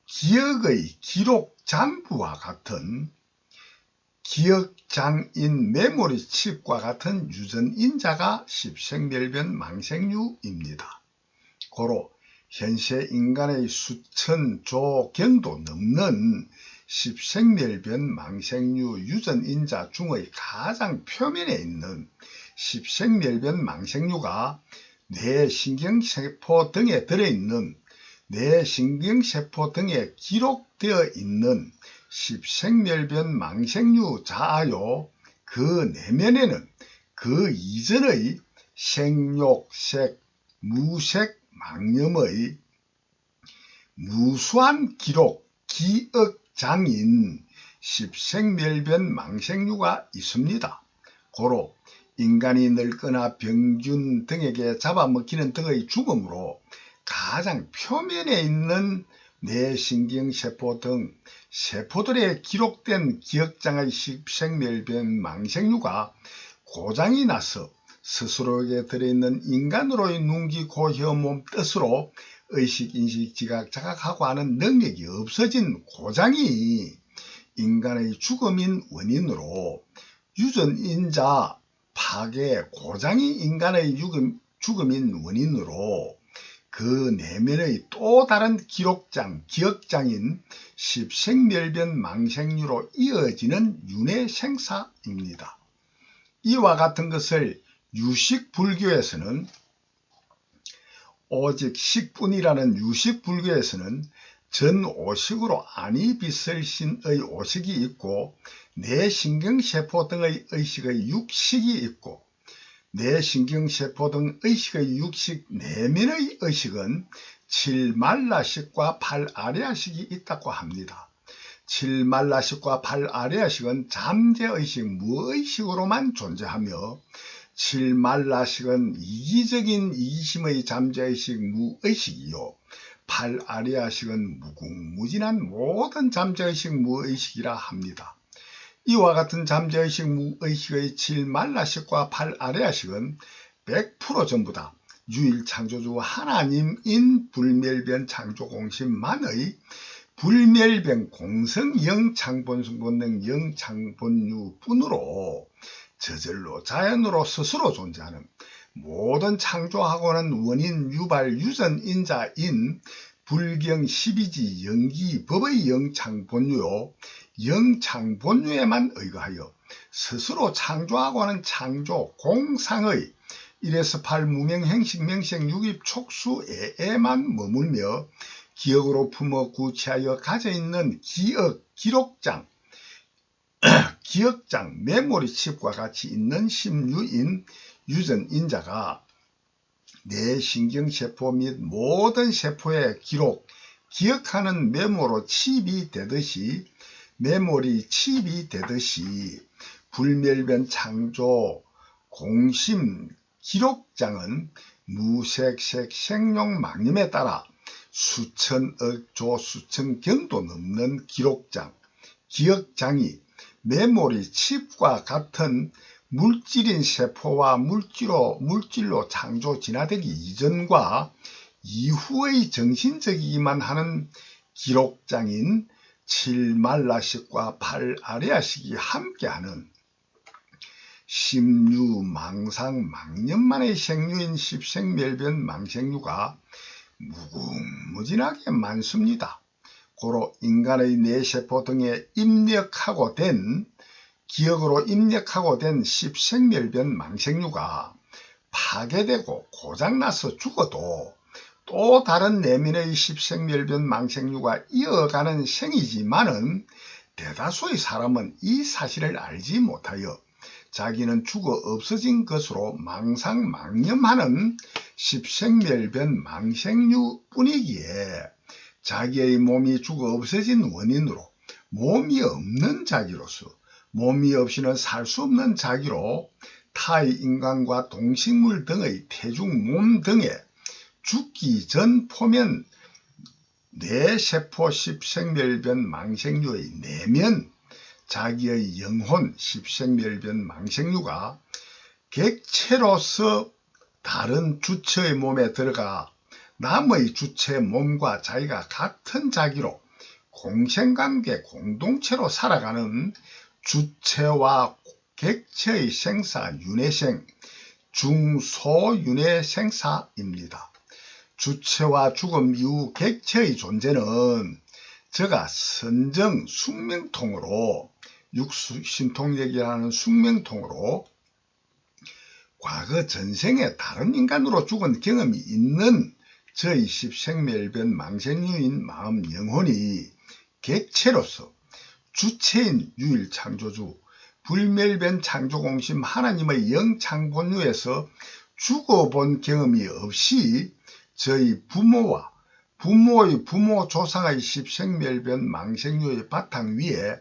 기억의 기록 장부와 같은 기억장인 메모리 칩과 같은 유전인자가 십생멸변 망생류입니다. 고로 현세 인간의 수천조 경도 넘는 십생멸변 망생류 유전인자 중의 가장 표면에 있는 십생멸변 망생류가 뇌신경세포 등에 들어있는 뇌신경세포 등에 기록되어 있는 십생멸변 망생류 자아요, 그 내면에는 그 이전의 생욕색, 무색, 망념의 무수한 기록, 기억장인 십생멸변 망생류가 있습니다. 고로 인간이 늙거나 병균 등에게 잡아먹히는 등의 죽음으로 가장 표면에 있는 뇌신경세포 등 세포들에 기록된 기억장의 십생멸변 망생류가 고장이 나서 스스로에게 들어있는 인간으로의 눈, 귀, 코, 혀, 몸, 뜻으로 의식, 인식, 지각, 자각하고 하는 능력이 없어진 고장이 인간의 죽음인 원인으로 유전인자 파괴 고장이 인간의 죽음인 원인으로 그 내면의 또 다른 기록장, 기억장인 십생멸변 망생류로 이어지는 윤회생사입니다. 이와 같은 것을 유식불교에서는 오직 식뿐이라는 유식불교에서는 전오식으로 안이비설신의 오식이 있고 뇌신경세포 등의 의식의 육식이 있고 뇌신경세포 등 의식의 육식 내면의 의식은 7말라식과 8아리아식이 있다고 합니다. 7말라식과 8아레아식은 잠재의식, 무의식으로만 존재하며 7말라식은 이기적인 이기심의 잠재의식, 무의식이요 8아레아식은 무궁무진한 모든 잠재의식, 무의식이라 합니다. 이와 같은 잠재의식, 무의식의 7말라식과 8아레아식은 100% 전부 다 유일창조주 하나님인 불멸변 창조공심만의 불멸변 공성 영창본성 영창본유뿐으로 저절로 자연으로 스스로 존재하는 모든 창조하고는 원인 유발 유전인자인 불경 12지 영기 법의 영창본유요 영창본유에만 의거하여 스스로 창조하고 하는 창조 공상의 1에서 8 무명행식 명생 유입 촉수에만 머물며 기억으로 품어 구체하여 가져있는 기록장 기억장 메모리 칩과 같이 있는 심유인 유전인자가 내 신경세포 및 모든 세포의 기억하는 메모로 칩이 되듯이 불멸변 창조 공심 기록장은 무색색 생룡 망념에 따라 수천억 조 수천경도 넘는 기억장이 메모리 칩과 같은 물질인 세포와 물질로 창조 진화되기 이전과 이후의 정신적이기만 하는 기록장인 7말라식과 8아레아식이 함께하는 심유 망상 망념만의 생유인 십생멸변 망생유가 무궁무진하게 많습니다. 고로 인간의 뇌세포 등에 기억으로 입력하고 된 십생멸변 망생유가 파괴되고 고장나서 죽어도 또 다른 내면의 십생멸변 망생유가 이어가는 생이지만은 대다수의 사람은 이 사실을 알지 못하여 자기는 죽어 없어진 것으로 망상망념하는 십생멸변 망생유 뿐이기에 자기의 몸이 죽어 없어진 원인으로 몸이 없는 자기로서 몸이 없이는 살 수 없는 자기로 타의 인간과 동식물 등의 태중 몸 등에 죽기 전 포면 뇌세포 십생멸변 망생유의 내면 자기의 영혼 십생멸변 망생유가 객체로서 다른 주체의 몸에 들어가 남의 주체 몸과 자기가 같은 자기로 공생관계 공동체로 살아가는 주체와 객체의 생사 윤회생 중소윤회 생사입니다. 주체와 죽음 이후 객체의 존재는 저가 선정 숙명통으로 육신통력이라는 숙명통으로 과거 전생에 다른 인간으로 죽은 경험이 있는 저희 십생멸변 망생유인 마음 영혼이 객체로서 주체인 유일창조주 불멸변 창조공심 하나님의 영창본유에서 죽어본 경험이 없이 저희 부모의 부모 조상의 십생멸변 망생유의 바탕 위에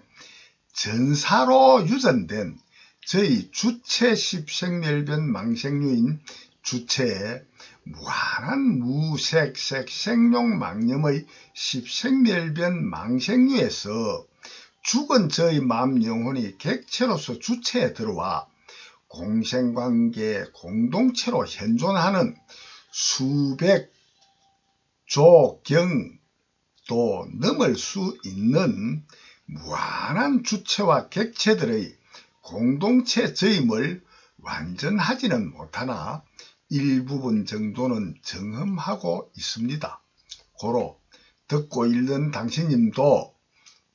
전사로 유전된 저희 주체 십생멸변 망생유인 주체에 무한한 무색색 생룡망념의 십생멸변 망생유에서 죽은 저희 마음 영혼이 객체로서 주체에 들어와 공생관계 공동체로 현존하는 수백 조경도 넘을 수 있는 무한한 주체와 객체들의 공동체저임을 완전하지는 못하나 일부분 정도는 경험하고 있습니다. 고로 듣고 읽는 당신님도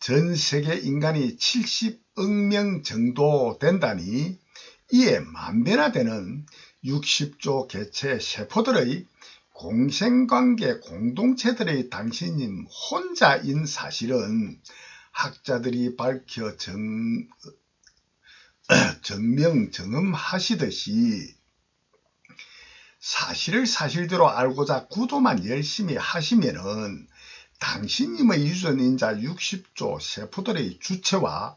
전 세계 인간이 70억 명 정도 된다니 이에 만배나 되는 60조 개체 세포들의 공생관계 공동체들의 당신님 혼자인 사실은 학자들이 밝혀 증명하시듯이 사실을 사실대로 알고자 구도만 열심히 하시면은 당신님의 유전인자 60조 세포들의 주체와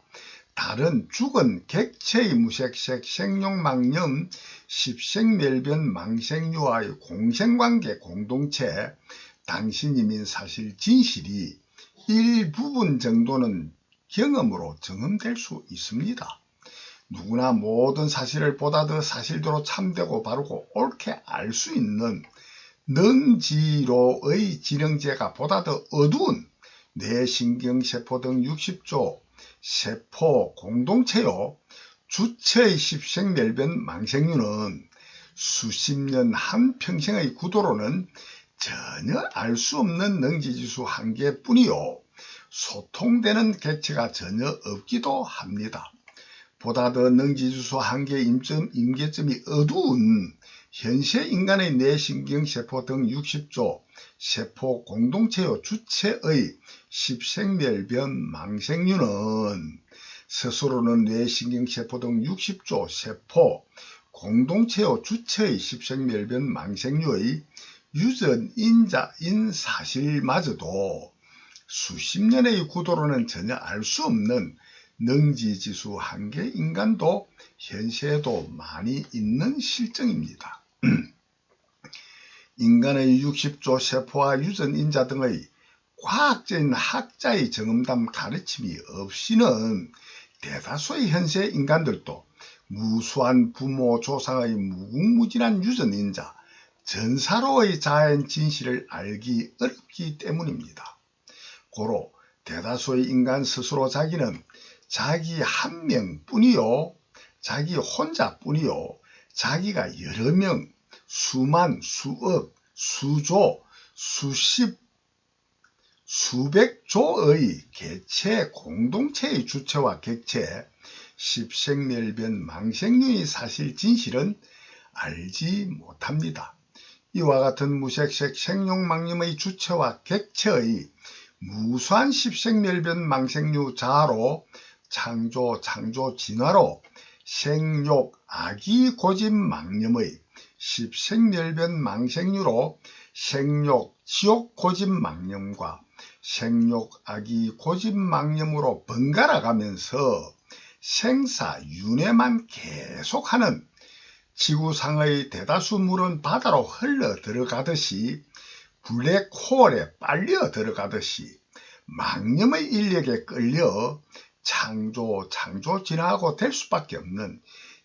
다른 죽은 객체의 무색색 생룡망염 십생멸변 망생류와의 공생관계 공동체 당신님인 사실 진실이 일부분 정도는 경험으로 증언될 수 있습니다. 누구나 모든 사실을 보다 더 사실대로 참되고 바르고 옳게 알 수 있는 능지로의 지령제가 보다 더 어두운 뇌신경세포 등 60조 세포 공동체요 주체의 십생멸변 망생류는 수십 년 한평생의 구도로는 전혀 알 수 없는 능지지수 한계뿐이요 소통되는 객체가 전혀 없기도 합니다. 보다 더 능지지수 한계 임계점이 어두운 현세 인간의 뇌신경세포 등 60조 세포 공동체요 주체의 십생멸변 망생류는 스스로는 뇌신경세포 등 60조 세포 공동체요 주체의 십생멸변 망생류의 유전인자인 사실마저도 수십 년의 구도로는 전혀 알 수 없는 능지지수 한계 인간도 현세에도 많이 있는 실정입니다. 인간의 60조 세포와 유전인자 등의 과학적인 학자의 정음담 가르침이 없이는 대다수의 현세 인간들도 무수한 부모 조상의 무궁무진한 유전인자 전사로의 자연 진실을 알기 어렵기 때문입니다. 고로 대다수의 인간 스스로 자기는 자기 한 명뿐이요 자기 혼자뿐이요 자기가 여러 명 수만 수억 수조 수십 수백조의 개체 공동체의 주체와 객체 십생멸변 망생류의 사실 진실은 알지 못합니다. 이와 같은 무색색 생룡망념의 주체와 객체의 무수한 십생멸변 망생류 자아로 창조 진화로 생욕 아기 고집 망념의 십생멸변 망생류로 생욕 지옥 고집 망념과 생욕 아기 고집 망념으로 번갈아 가면서 생사윤회만 계속하는 지구상의 대다수 물은 바다로 흘러 들어가듯이 블랙홀에 빨려 들어가듯이 망념의 인력에 끌려 창조 진화하고 될 수밖에 없는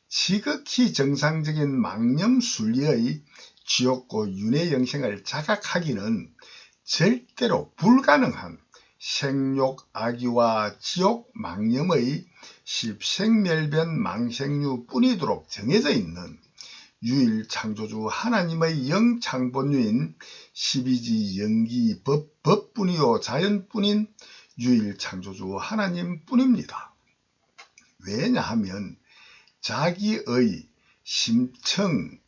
지극히 정상적인 망념 순리의 지옥고 윤회 영생을 자각하기는 절대로 불가능한 생욕 악의와 지옥 망념의 십생멸변 망생류 뿐이도록 정해져 있는 유일 창조주 하나님의 영창본유인 12지 영기 법뿐이요 자연뿐인 유일 창조주 하나님 뿐입니다. 왜냐하면 자기의 심청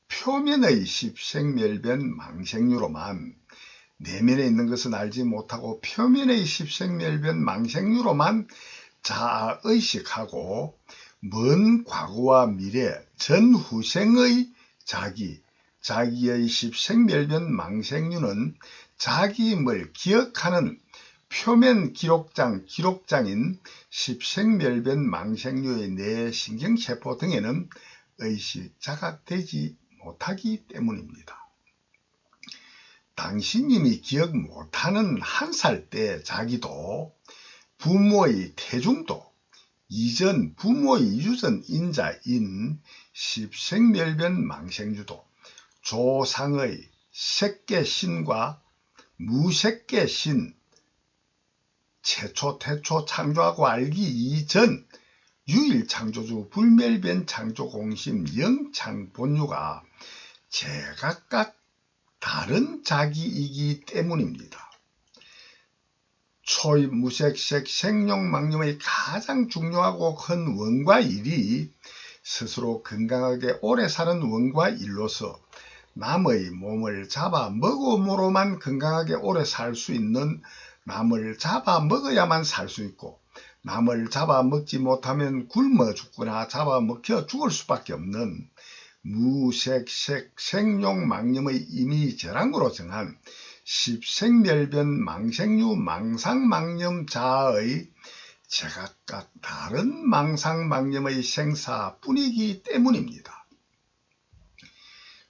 표면의 십생멸변 망생류로만 내면에 있는 것은 알지 못하고 표면의 십생멸변 망생류로만 자아의식하고 먼 과거와 미래 전후생의 자기의 십생멸변 망생류는 자기임을 기억하는 표면 기록장인 십생멸변 망생류의 뇌신경세포 등에는 의식 자각되지 못하기 때문입니다. 당신님이 기억 못하는 1살 때 자기도 부모의 태중도 이전 부모의 유전인자인 십생멸변 망생류도 조상의 색계신과 무색계신 태초 창조하고 알기 이전 유일창조주 불멸변 창조공심 영창본유가 제각각 다른 자기이기 때문입니다. 초입무색색 생룡망념의 가장 중요하고 큰 원과 일이 스스로 건강하게 오래 사는 원과 일로서 남의 몸을 잡아먹음으로만 건강하게 오래 살 수 있는 남을 잡아먹어야만 살 수 있고 남을 잡아먹지 못하면 굶어 죽거나 잡아먹혀 죽을 수밖에 없는 무색색 생룡망념의 임의저랑으로 정한 십생멸변 망생류 망상망념자의 제각각 다른 망상망념의 생사뿐이기 때문입니다.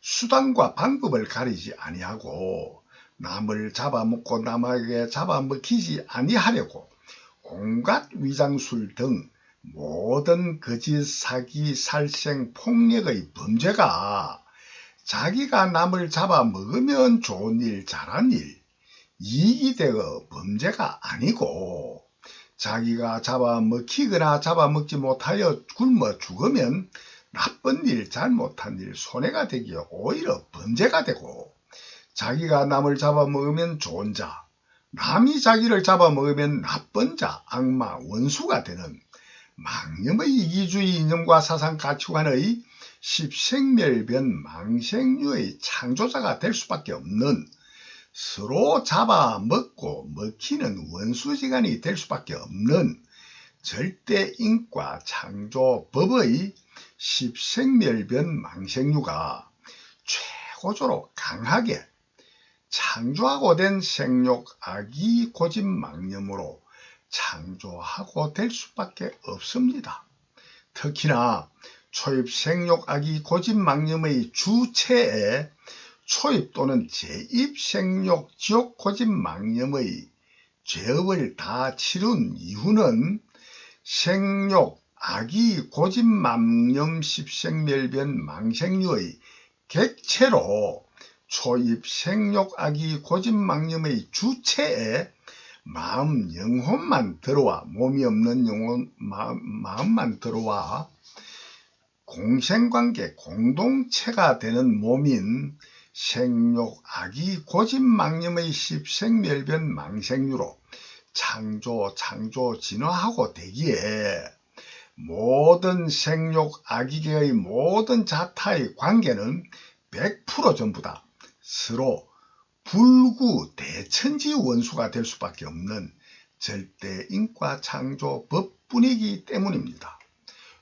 수단과 방법을 가리지 아니하고 남을 잡아먹고 남에게 잡아먹히지 아니하려고 온갖 위장술 등 모든 거짓, 사기, 살생, 폭력의 범죄가 자기가 남을 잡아먹으면 좋은 일, 잘한 일, 이익이 되어 범죄가 아니고 자기가 잡아먹히거나 잡아먹지 못하여 굶어 죽으면 나쁜 일, 잘못한 일, 손해가 되기에 오히려 범죄가 되고 자기가 남을 잡아먹으면 좋은 자, 남이 자기를 잡아먹으면 나쁜 자, 악마, 원수가 되는 망념의 이기주의 이념과 사상 가치관의 십생멸변 망생류의 창조자가 될 수밖에 없는 서로 잡아먹고 먹히는 원수지간이 될 수밖에 없는 절대인과 창조법의 십생멸변 망생류가 최고조로 강하게 창조하고 된 생욕, 악의, 고집, 망념으로 창조하고 될 수밖에 없습니다. 특히나 초입 생욕, 악의, 고집, 망념의 주체에 초입 또는 재입 생욕, 지옥, 고집, 망념의 죄업을 다 치른 이후는 생욕, 악의, 고집, 망념, 십생멸변, 망생류의 객체로 초입 생욕, 악의, 고집, 망념의 주체에 마음, 영혼만 들어와, 몸이 없는 영혼, 마음만 들어와 공생관계, 공동체가 되는 몸인 생욕, 악의, 고집, 망념의 십생멸변, 망생류로 창조, 진화하고 되기에 모든 생욕, 악의계의 모든 자타의 관계는 100% 전부 다 서로 불구 대천지 원수가 될 수밖에 없는 절대인과 창조법뿐이기 때문입니다.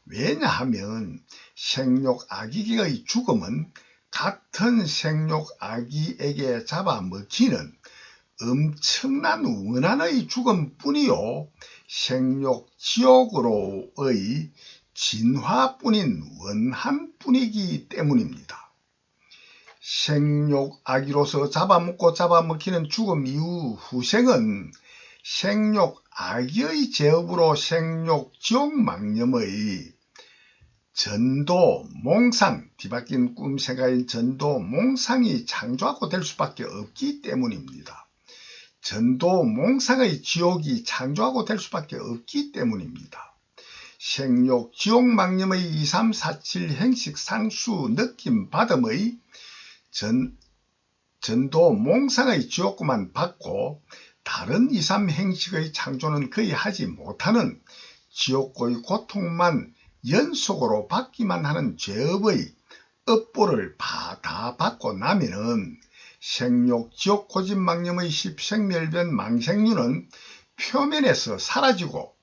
왜냐하면 생욕, 악의계의 죽음은 같은 생욕, 악의에게 잡아먹히는 엄청난 원한의 죽음뿐이요 생욕, 지옥으로의 진화뿐인 원한뿐이기 때문입니다. 생욕, 악의로서 잡아먹고 잡아먹히는 죽음 이후 후생은 생욕, 악의의 제업으로 생욕, 지옥, 망념의 전도, 몽상, 뒤바뀐 꿈생각인 전도, 몽상이 창조하고 될 수밖에 없기 때문입니다. 전도, 몽상의 지옥이 창조하고 될 수밖에 없기 때문입니다. 생욕, 지옥, 망념의 2, 3, 4, 7 행식, 상수, 느낌, 받음의 전도, 몽상의 지옥구만 받고 다른 2, 3 행식의 창조는 거의 하지 못하는 지옥고의 고통만 연속으로 받기만 하는 죄업의 업보를 다 받고 나면은 생욕, 지옥, 고집, 망념의 십생멸변, 망생류는 표면에서 사라지고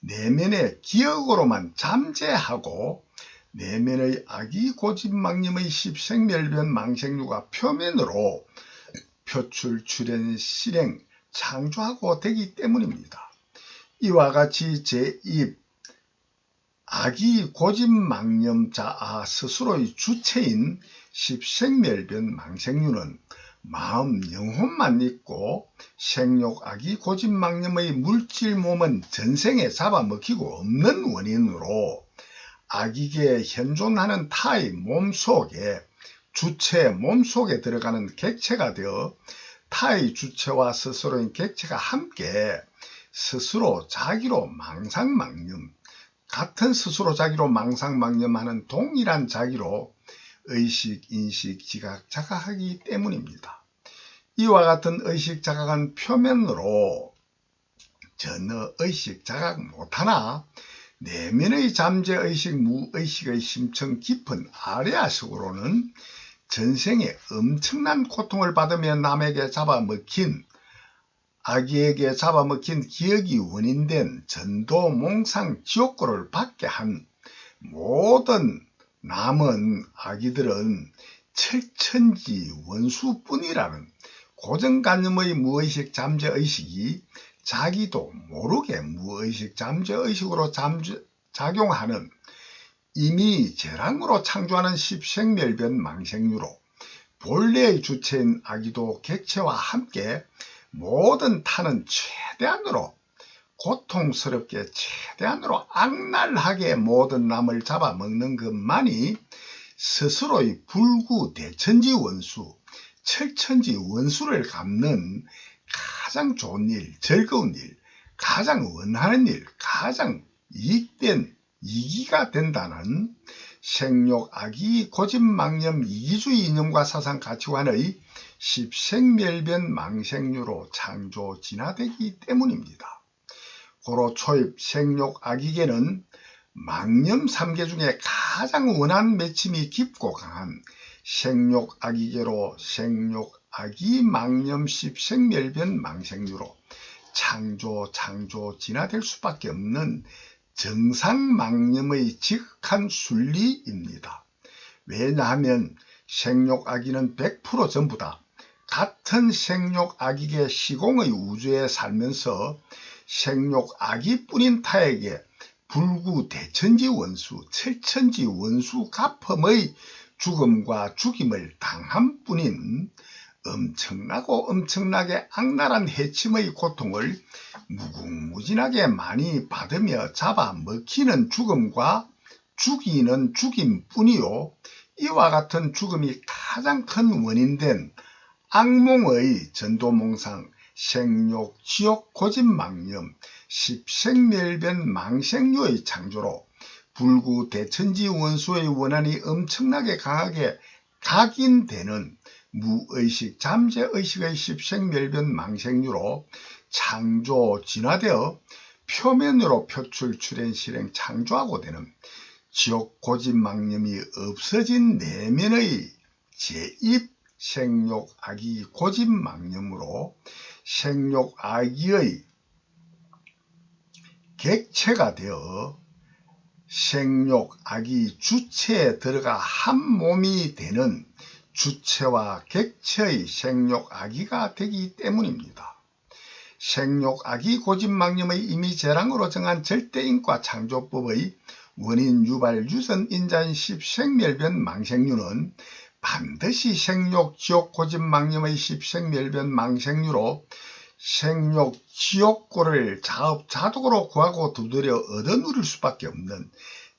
내면의 기억으로만 잠재하고 내면의 악의, 고집, 망념의 십생멸변, 망생류가 표면으로 표출, 출현, 실행, 창조하고 되기 때문입니다. 이와 같이 제2 악의, 고집, 망념자 스스로의 주체인 십생멸변, 망생류는 마음, 영혼만 있고 생욕, 악의, 고집, 망념의 물질 몸은 전생에 잡아먹히고 없는 원인으로 악의계에 현존하는 타의 몸속에 주체의 몸속에 들어가는 객체가 되어 타의 주체와 스스로인 객체가 함께 스스로 자기로 망상망념, 같은 스스로 자기로 망상망념하는 동일한 자기로 의식, 인식, 지각, 자각하기 때문입니다. 이와 같은 의식, 자각은 표면으로 전혀 의식, 자각 못하나 내면의 잠재의식, 무의식의 심층 깊은 아래아 속으로는 전생에 엄청난 고통을 받으며 남에게 잡아먹힌 악의에게 잡아먹힌 기억이 원인된 전도, 몽상, 지옥고를 받게 한 모든 남은 악의들은 철천지 원수뿐이라는 고정관념의 무의식 잠재의식이 자기도 모르게 무의식 잠재의식으로 작용하는 이미 재랑으로 창조하는 십생멸변 망생류로 본래의 주체인 아기도 객체와 함께 모든 타는 최대한으로 고통스럽게 최대한으로 악랄하게 모든 남을 잡아먹는 것만이 스스로의 불구대천지 원수, 철천지 원수를 갚는 가장 좋은 일, 즐거운 일, 가장 원하는 일, 가장 이익된 이기가 된다는 생욕, 악의, 고집망념, 이기주의 이념과 사상 가치관의 십생멸변 망생류로 창조 진화되기 때문입니다. 고로 초입 생욕, 악의계는 망념 3개 중에 가장 원한 맺힘이 깊고 강한 생욕, 악의계로 생욕, 악의, 망념, 십생멸변 망생류로 창조, 진화될 수밖에 없는 정상망념의 지극한 순리입니다. 왜냐하면 생욕, 악의는 100% 전부 다 같은 생욕, 악의계 시공의 우주에 살면서 생욕, 악의뿐인 타에게 불구대천지 원수, 철천지 원수 가품의 죽음과 죽임을 당한 뿐인 엄청나게 악랄한 해침의 고통을 무궁무진하게 많이 받으며 잡아먹히는 죽음과 죽이는 죽임뿐이요, 이와 같은 죽음이 가장 큰 원인된 악몽의 전도몽상, 생욕, 지옥, 고집망념, 십생멸변 망생류의 창조로 불구대천지 원수의 원한이 엄청나게 강하게 각인되는 무의식, 잠재의식의 십생멸변 망생류로 창조, 진화되어 표면으로 표출, 출현, 실행, 창조하고 되는 지옥, 고집망념이 없어진 내면의 재입 생욕, 악의, 고집망념으로 생욕, 악의의 객체가 되어 생욕, 악의 주체에 들어가 한 몸이 되는 주체와 객체의 생욕, 악의가 되기 때문입니다. 생욕, 악의, 고집망념의 이미재랑으로 정한 절대인과 창조법의 원인, 유발, 유전, 인자인 십생멸변 망생류는 반드시 생욕, 지옥, 고집망념의 십생멸변 망생류로 생욕, 지옥고를 자업자득으로 구하고 두드려 얻어 누릴 수밖에 없는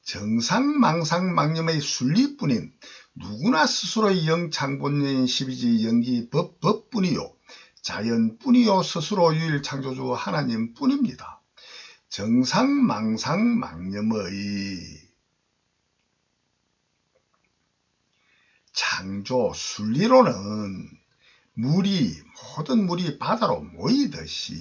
정상망상망념의 순리뿐인 누구나 스스로의 영창본연인 12지 영기 법뿐이요, 자연뿐이요, 스스로 유일 창조주 하나님뿐입니다. 정상망상망념의 창조 순리로는 모든 물이 바다로 모이듯이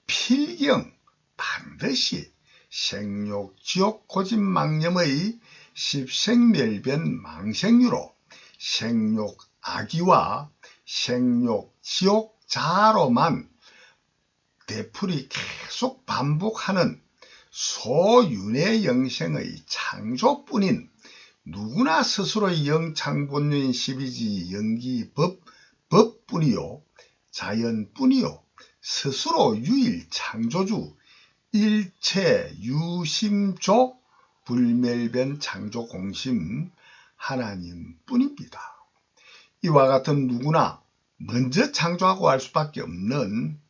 필경 반드시 생욕, 지옥, 고집망념의 십생멸변 망생류로 생욕, 악의와 생욕, 지옥, 자아로만 되풀이 계속 반복하는 소윤회 영생의 창조뿐인 누구나 스스로의 영창본유인 12지 영기 법뿐이요, 자연뿐이요, 스스로 유일 창조주 일체 유심조 불멸변 창조공심 하나님뿐입니다. 이와 같은 누구나 먼저 창조하고 할 수밖에 없는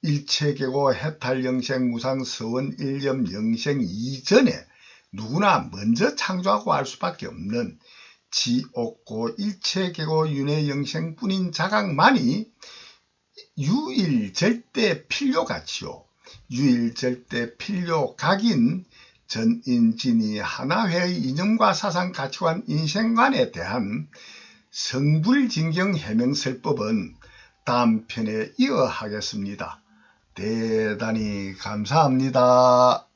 일체계고 해탈영생 무상서원 일념 영생 이전에 누구나 먼저 창조하고 할 수밖에 없는 지옥고 일체계고 윤회영생뿐인 자각만이 유일절대 필요가치요, 유일절대 필요각인 전인진이 하나회의 이념과 사상 가치관 인생관에 대한 성불진경 해명설법은 다음 편에 이어하겠습니다. 대단히 감사합니다.